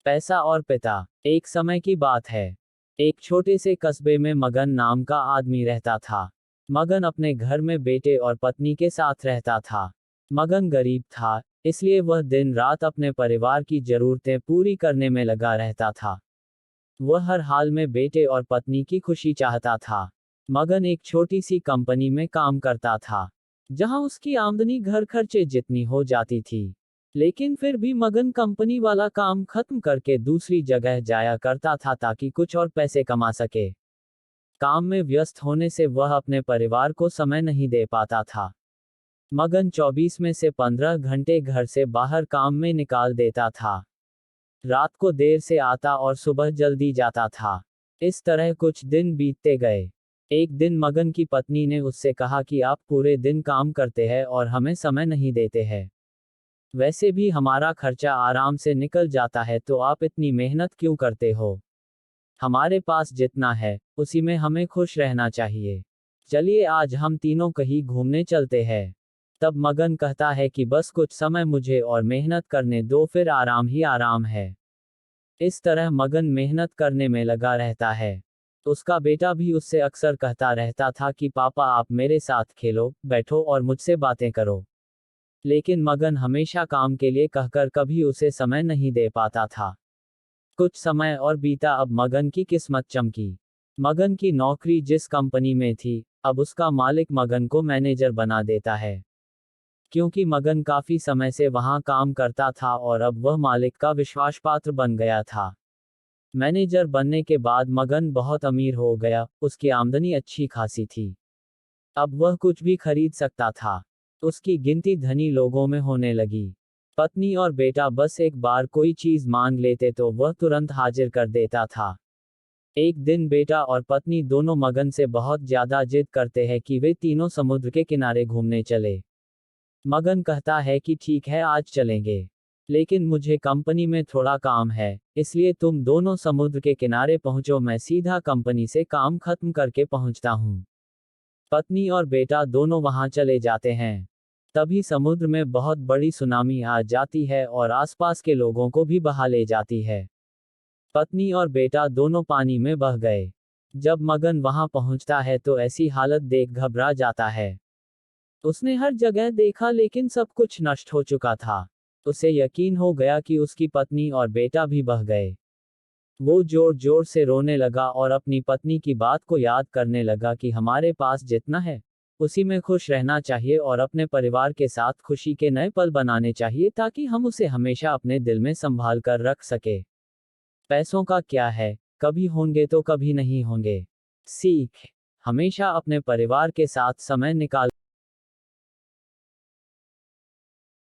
पैसा और पिता। एक समय की बात है। एक छोटे से कस्बे में मगन नाम का आदमी रहता था। मगन अपने घर में बेटे और पत्नी के साथ रहता था। मगन गरीब था, इसलिए वह दिन रात अपने परिवार की जरूरतें पूरी करने में लगा रहता था। वह हर हाल में बेटे और पत्नी की खुशी चाहता था। मगन एक छोटी सी कंपनी में काम करता था, जहां उसकी आमदनी घर खर्चे जितनी हो जाती थी। लेकिन फिर भी मगन कंपनी वाला काम खत्म करके दूसरी जगह जाया करता था ताकि कुछ और पैसे कमा सके। काम में व्यस्त होने से वह अपने परिवार को समय नहीं दे पाता था। मगन 24 में से 15 घंटे घर से बाहर काम में निकाल देता था। रात को देर से आता और सुबह जल्दी जाता था। इस तरह कुछ दिन बीतते गए। एक दिन मगन की पत्नी ने उससे कहा कि आप पूरे दिन काम करते हैं और हमें समय नहीं देते हैं। वैसे भी हमारा खर्चा आराम से निकल जाता है, तो आप इतनी मेहनत क्यों करते हो? हमारे पास जितना है, उसी में हमें खुश रहना चाहिए। चलिए आज हम तीनों कहीं घूमने चलते हैं। तब मगन कहता है कि बस कुछ समय मुझे और मेहनत करने दो, फिर आराम ही आराम है। इस तरह मगन मेहनत करने में लगा रहता है। उसका बेटा भी उससे अक्सर कहता रहता था कि पापा आप मेरे साथ खेलो, बैठो और मुझसे बातें करो। लेकिन मगन हमेशा काम के लिए कहकर कभी उसे समय नहीं दे पाता था। कुछ समय और बीता, अब मगन की किस्मत चमकी। मगन की नौकरी जिस कंपनी में थी, अब उसका मालिक मगन को मैनेजर बना देता है। क्योंकि मगन काफी समय से वहां काम करता था और अब वह मालिक का विश्वास पात्र बन गया था। मैनेजर बनने के बाद मगन बहुत अमीर हो गया, उसकी आमदनी अच्छी खासी थी। अब वह कुछ भी खरीद सकता था। उसकी गिनती धनी लोगों में होने लगी। पत्नी और बेटा बस एक बार कोई चीज मांग लेते तो वह तुरंत हाजिर कर देता था। एक दिन बेटा और पत्नी दोनों मगन से बहुत ज्यादा जिद करते हैं कि वे तीनों समुद्र के किनारे घूमने चले। मगन कहता है कि ठीक है आज चलेंगे, लेकिन मुझे कंपनी में थोड़ा काम है, इसलिए तुम दोनों समुद्र के किनारे पहुंचो, मैं सीधा कंपनी से काम खत्म करके पहुंचता हूं। पत्नी और बेटा दोनों वहां चले जाते हैं। तभी समुद्र में बहुत बड़ी सुनामी आ जाती है और आसपास के लोगों को भी बहा ले जाती है। पत्नी और बेटा दोनों पानी में बह गए। जब मगन वहां पहुंचता है तो ऐसी हालत देख घबरा जाता है। उसने हर जगह देखा लेकिन सब कुछ नष्ट हो चुका था। उसे यकीन हो गया कि उसकी पत्नी और बेटा भी बह गए। वो जोर जोर से रोने लगा और अपनी पत्नी की बात को याद करने लगा कि हमारे पास जितना है, उसी में खुश रहना चाहिए और अपने परिवार के साथ खुशी के नए पल बनाने चाहिए ताकि हम उसे हमेशा अपने दिल में संभाल कर रख सके। पैसों का क्या है, कभी होंगे तो कभी नहीं होंगे। सीख: हमेशा अपने परिवार के साथ समय निकाल